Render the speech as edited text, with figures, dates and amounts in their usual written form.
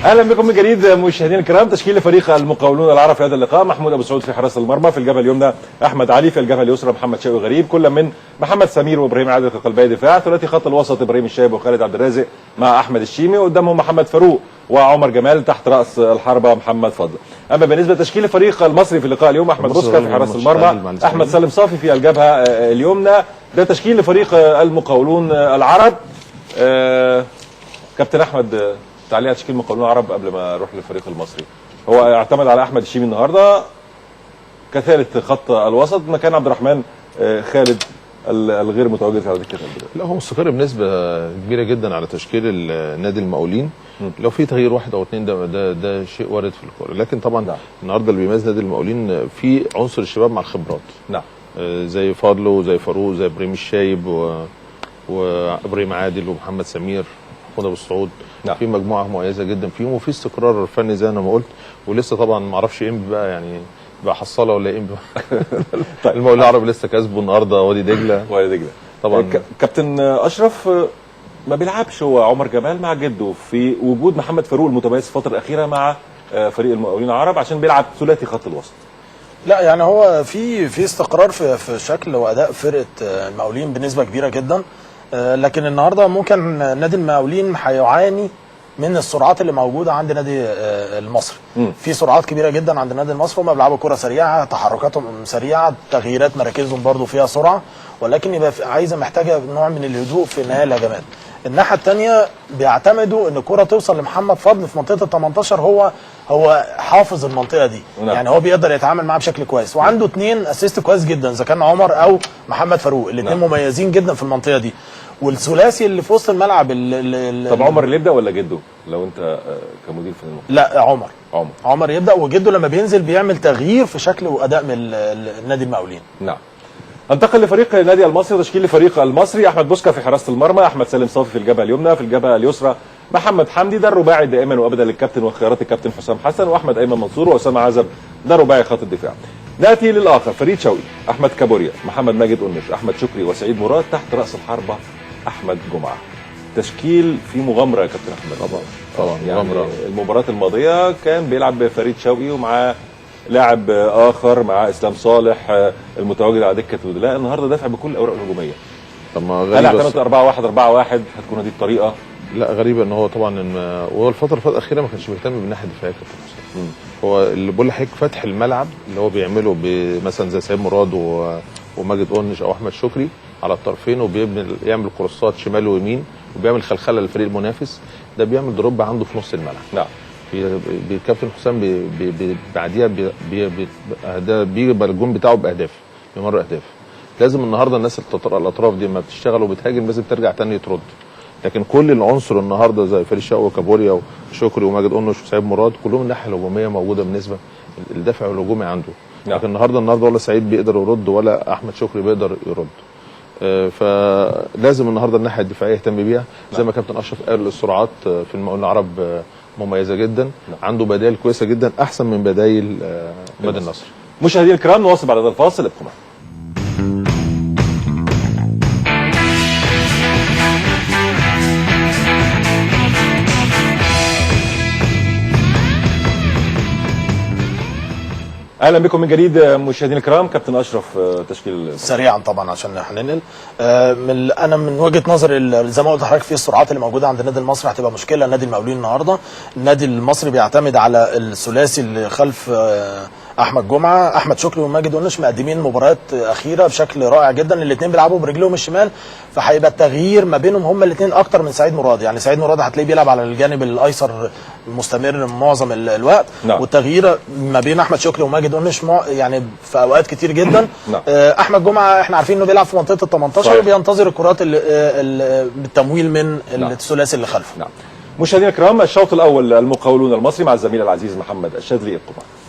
اهلا بكم من جديد مشاهدينا الكرام. تشكيل فريق المقاولون العرب في هذا اللقاء: محمود ابو سعود في حراسه المرمى، في الجبهه اليمنى احمد علي، في الجبهه اليسرى محمد شوقي غريب، كل من محمد سمير وابراهيم عادل في قلبي دفاع، ثلاثي خط الوسط ابراهيم الشايب وخالد عبد الرازق مع احمد الشيمي، وقدامهم محمد فاروق وعمر جمال تحت راس الحربه محمد فضل. اما بالنسبه لتشكيل الفريق المصري في اللقاء اليوم: احمد بوسكا في حراسه المرمى، احمد سالم صافي في الجبهه اليمنى. ده تشكيل لفريق المقاولون العرب. كابتن احمد، تعليق تشكيل المقاولون العرب قبل ما اروح للفريق المصري. هو اعتمد على احمد الشيمي النهارده كثالث خط الوسط مكان عبد الرحمن خالد الغير متواجد في هذه الكتله. لا، هو مستقر بنسبه كبيره جدا على تشكيل نادي المقاولين. لو في تغيير واحد او اثنين ده شيء وارد في الكوره، لكن طبعا النهارده اللي بيميز نادي المقاولين في عنصر الشباب مع الخبرات. نعم. زي فاضل وزي فاروق زي ابراهيم الشايب وابراهيم عادل ومحمد سمير محمود ابو سعود. نعم. في مجموعه مميزه جدا فيهم، وفي استقرار فني زي انا ما قلت، ولسه طبعا ما اعرفش امتى بقى، يعني بقى حصاله ولا امتى. طيب. المقاولين العرب لسه كسبوا النهارده وادي دجله طبعا. كابتن اشرف ما بيلعبش هو عمر جمال مع جده في وجود محمد فاروق المتميز الفتره الاخيره مع فريق المقاولين العرب عشان بيلعب ثلاثي خط الوسط. لا يعني هو في استقرار في شكل واداء فرقه المقاولين بنسبه كبيره جدا، لكن النهارده ممكن نادي المقاولين هيعاني من السرعات اللي موجوده عند نادي المصري. في سرعات كبيره جدا عند نادي المصري، هم بيلعبوا كره سريعه، تحركاتهم سريعه، تغييرات مراكزهم برضو فيها سرعه، ولكن يبقى محتاجه نوع من الهدوء في النهايه الهجمات. الناحيه الثانيه بيعتمدوا ان الكره توصل لمحمد فضل في منطقه ال 18، هو حافظ المنطقه دي. نعم. يعني هو بيقدر يتعامل معاها بشكل كويس، وعنده اثنين اسيست كويس جدا اذا كان عمر او محمد فاروق، الاثنين نعم. مميزين جدا في المنطقه دي. والثلاثي اللي في وسط الملعب طب عمر اللي يبدا ولا جده لو انت كمدير فني؟ لا، عمر يبدا، وجده لما بينزل بيعمل تغيير في شكل واداء من نادي المقاولين. نعم. انتقل لفريق النادي المصري. تشكيل لفريق المصري: احمد بوسكا في حراسه المرمى، احمد سالم صافي في الجبهه اليمنى، في الجبهه اليسرى محمد حمدي. ده الرباعي دائما وابدا للكابتن وخيارات الكابتن حسام حسن واحمد ايمن منصور واسامه عزب. ده رباعي خط الدفاع. ناتي للاخر: فريد شوقي، احمد كابوريا، محمد ماجد أنش، احمد شكري وسعيد مراد. تحت راس الحربه احمد جمعه. تشكيل في مغامره يا كابتن احمد. طبعا يعني المباراه الماضيه كان بيلعب فريد شوقي ومعاه لاعب اخر مع اسلام صالح المتواجد على دكه البدلاء. النهارده دافع بكل الاوراق الهجوميه. طب ما غريبه، هل اعتمدت 4-1 4-1 هتكون هذه الطريقه؟ لا، غريبه ان هو طبعا وهو الفتره الاخيره ما كانش مهتم بالناحيه الدفاعيه كابتن حسام. هو اللي بقول لحضرتك فتح الملعب اللي هو بيعمله مثلا زي سعيد مراد وماجد أنش او احمد شكري على الطرفين، وبيعمل كروسات شمال ويمين، وبيعمل خلخله للفريق المنافس. ده بيعمل دروب عنده في نص الملعب. نعم. كابتن حسام بعديها بيبقى الجون بتاعه باهداف، بيمر اهداف. لازم النهارده الناس الاطراف دي لما بتشتغل وبتهاجم لازم ترجع تاني ترد. لكن كل العنصر النهارده زي فريد شوقي وكابوريا وشكري وماجد أنش وسعيد مراد كلهم الناحيه الهجوميه موجوده بالنسبه الدافع الهجومي عنده. نعم. لكن النهارده ولا سعيد بيقدر يرد ولا احمد شكري بيقدر يرد. فلازم النهارده الناحيه الدفاعيه يهتم بيها. زي ما كابتن اشرف قال، السرعات في المقاولين العرب مميزه جدا. عنده بدائل كويسه جدا احسن من بدائل نادي النصر. مشاهدينا الكرام، نواصل بعد هذا الفاصل. ابقوا معنا. اهلا بكم من جديد مشاهدينا الكرام. كابتن اشرف، تشكيل سريعا طبعا عشان هننقل. انا من وجهه نظري زي ما قلت لحضرتك، في السرعات اللي موجوده عند النادي المصري هتبقى مشكله لنادي المقاولين النهارده. النادي المصري بيعتمد على الثلاثي اللي خلف احمد جمعه، احمد شكري وماجد أنش، مقدمين مباريات اخيره بشكل رائع جدا. الاثنين بيلعبوا برجلهم الشمال، فهيبقى التغيير ما بينهم هم الاثنين اكتر من سعيد مراد. يعني سعيد مراد هتلاقيه بيلعب على الجانب الايسر مستمر معظم الوقت. نعم. والتغيير ما بين احمد شكري وماجد أنش يعني في اوقات كتير جدا. نعم. احمد جمعه احنا عارفين انه بيلعب في منطقه ال 18 وبينتظر الكرات بالتمويل من الثلاثي اللي خلفه. نعم. مشاهدينا الكرام، الشوط الاول المقاولون المصري مع الزميل العزيز محمد الشاذلي. ابقوا معنا.